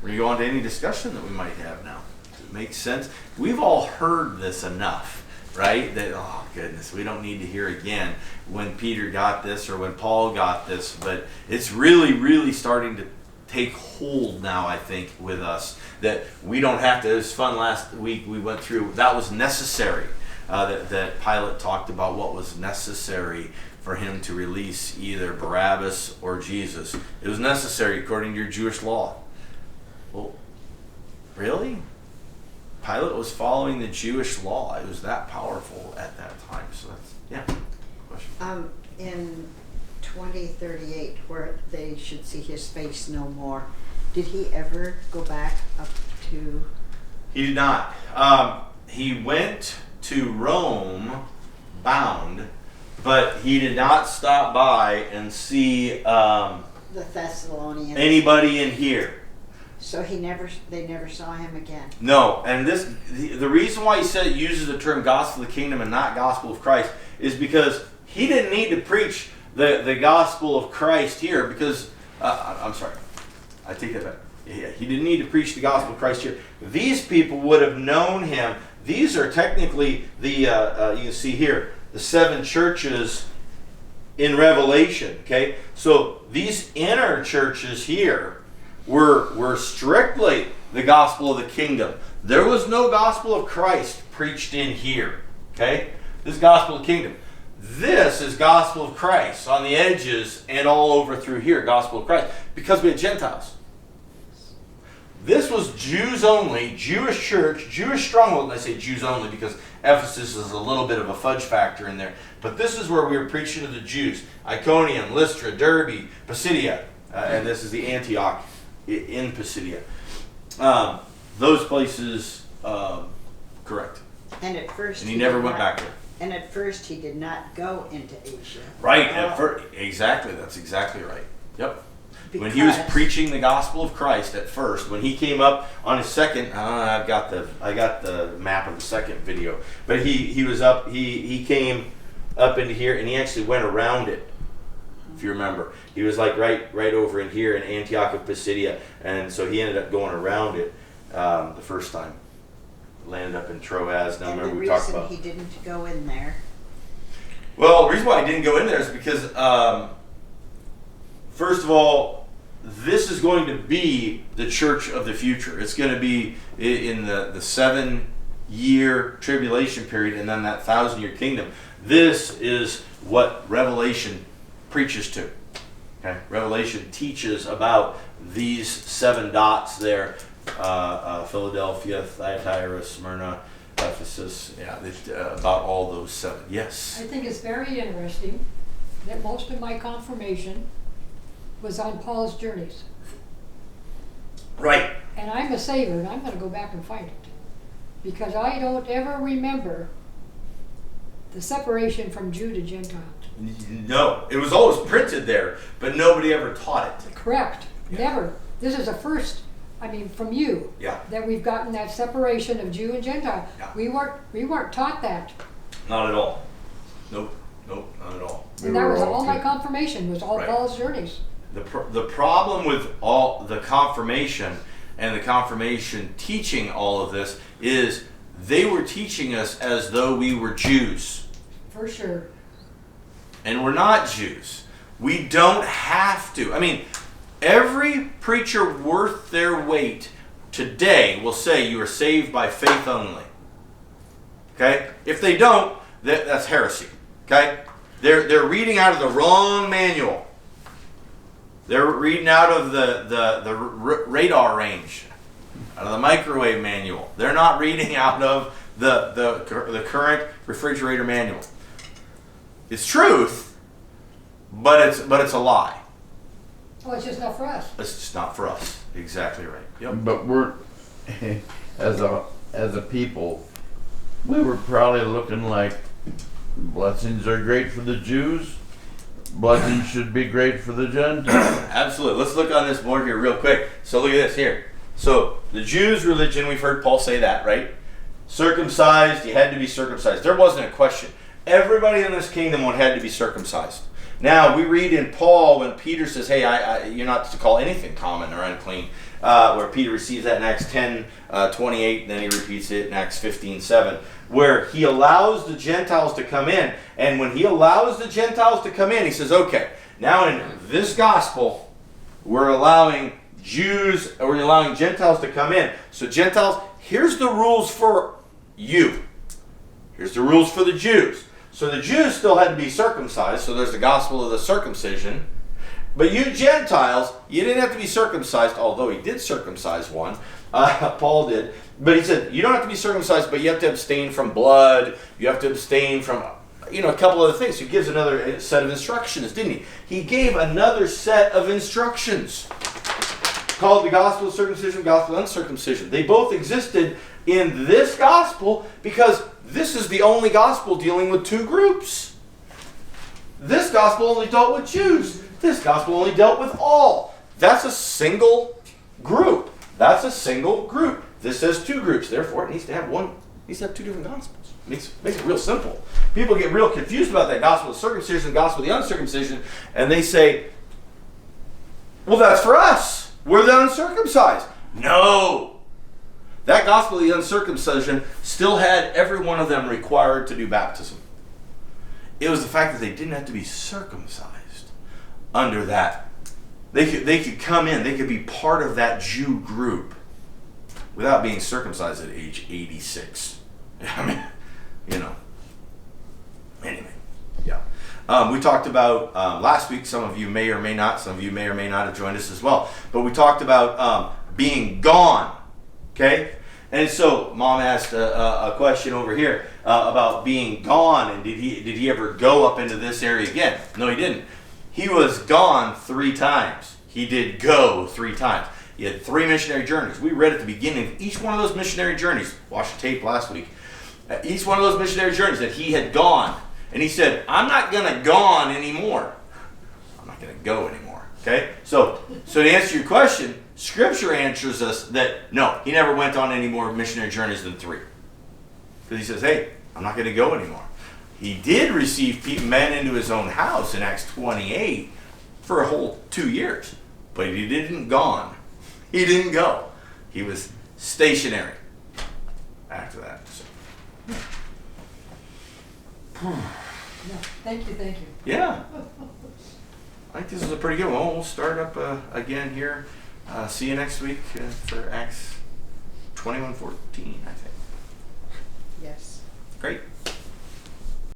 We're going to go on to any discussion that we might have now. Does it make sense? We've all heard this enough, right? That, oh goodness, we don't need to hear again when Peter got this or when Paul got this, but it's really, really starting to take hold now, I think, with us, that we don't have to. It was fun last week we went through, that was necessary, that Pilate talked about what was necessary for him to release either Barabbas or Jesus. It was necessary according to your Jewish law. Well, really? Pilate was following the Jewish law. It was that powerful at that time. So that's, yeah. Question? In 2038, where they should see his face no more, did he ever go back up to? He did not. He went to Rome bound, but he did not stop by and see The Thessalonians. anybody in here. So they never saw him again. No, and the reason why he said it uses the term gospel of the kingdom and not gospel of Christ is because he didn't need to preach the gospel of Christ here because, I'm sorry, I take that back. Yeah, he didn't need to preach the gospel of Christ here. These people would have known him. These are technically you can see here, the 7 churches in Revelation, okay? So these inner churches here were strictly the gospel of the kingdom. There was no gospel of Christ preached in here, okay? This is gospel of the kingdom. This is gospel of Christ on the edges and all over through here, gospel of Christ, because we had Gentiles. This was Jews only, Jewish church, Jewish stronghold. And I say Jews only because Ephesus is a little bit of a fudge factor in there. But this is where we were preaching to the Jews. Iconium, Lystra, Derbe, Pisidia. And this is the Antioch in Pisidia. Those places, correct. And at first, And he never went back there. And at first, he did not go into Asia. Right. Exactly. That's exactly right. Yep. When he was preaching the gospel of Christ at first, when he came up on his second, I got the map of the second video, but he was up. He came up into here, and he actually went around it. If you remember, he was like right over in here in Antioch of Pisidia, and so he ended up going around it the first time. Landed up in Troas. Now, remember we talked about. And the reason he didn't go in there. Well, the reason why he didn't go in there is because, first of all, this is going to be the church of the future. It's going to be in the 7-year tribulation period and then that 1,000-year kingdom. This is what Revelation preaches to. Okay, Revelation teaches about these 7 dots there: Philadelphia, Thyatira, Smyrna, Ephesus. Yeah, about all those 7. Yes. I think it's very interesting that most of my confirmation was on Paul's journeys. Right. And I'm a saver, and I'm going to go back and find it. Because I don't ever remember the separation from Jew to Gentile. No, it was always printed there, but nobody ever taught it. Correct. Yeah. Never. This is the first, from you, Yeah. that we've gotten that separation of Jew and Gentile. Yeah. We weren't taught that. Not at all. Nope, not at all. And that was all my confirmation, was all Right. Paul's journeys. The problem with all the confirmation and the confirmation teaching all of this is they were teaching us as though we were Jews. For sure. And we're not Jews. We don't have to. Every preacher worth their weight today will say you are saved by faith only. Okay? If they don't, that's heresy. Okay? They're reading out of the wrong manual. They're reading out of the radar range, out of the microwave manual. They're not reading out of the current refrigerator manual. It's truth, but it's a lie. Oh, it's just not for us. It's just not for us. Exactly right. Yep. But we're, as a people, we were probably looking like blessings are great for the Jews. Blessings should be great for the Gentiles. Absolutely. Let's look on this board here real quick. So look at this here. So the Jews' religion, we've heard Paul say that, right? Circumcised, you had to be circumcised. There wasn't a question. Everybody in this kingdom had to be circumcised. Now, we read in Paul when Peter says, hey, you're not to call anything common or unclean, where Peter receives that in Acts 10, 28, and then he repeats it in Acts 15, 7, where he allows the Gentiles to come in. And when he allows the Gentiles to come in, he says, okay, now in this gospel, we're allowing Gentiles to come in. So Gentiles, here's the rules for you. Here's the rules for the Jews. So the Jews still had to be circumcised, so there's the gospel of the circumcision. But you Gentiles, you didn't have to be circumcised, although he did circumcise one. Paul did. But he said, you don't have to be circumcised, but you have to abstain from blood. You have to abstain from, a couple other things. He gives another set of instructions, didn't he? He gave another set of instructions called the gospel of circumcision, gospel of uncircumcision. They both existed in this gospel because this is the only gospel dealing with two groups. This gospel only dealt with Jews. This gospel only dealt with all. That's a single group. That's a single group. This says two groups. Therefore, it needs to have two different gospels. Makes it real simple. People get real confused about that gospel of circumcision, gospel of the uncircumcision, and they say, well, that's for us. We're the uncircumcised. No. That gospel of the uncircumcision still had every one of them required to do baptism. It was the fact that they didn't have to be circumcised under that. They could come in, they could be part of that Jew group without being circumcised at age 86. I mean, Anyway, yeah. We talked about last week, some of you may or may not have joined us as well, but we talked about being gone, okay? And so Mom asked a question over here about being gone, and did he ever go up into this area again? No, he didn't. He was gone 3 times. He did go 3 times. He had 3 missionary journeys. We read at the beginning of each one of those missionary journeys. Watched the tape last week. Each one of those missionary journeys that he had gone. And he said, I'm not going to gone anymore. I'm not going to go anymore. Okay? So to answer your question, Scripture answers us that no, he never went on any more missionary journeys than 3. Because he says, hey, I'm not going to go anymore. He did receive men into his own house in Acts 28 for a whole 2 years. But he didn't gone. He didn't go. He was stationary after that. So. No, thank you. Yeah. I think this is a pretty good one. We'll start up again here. See you next week for Acts 21:14, I think. Yes. Great.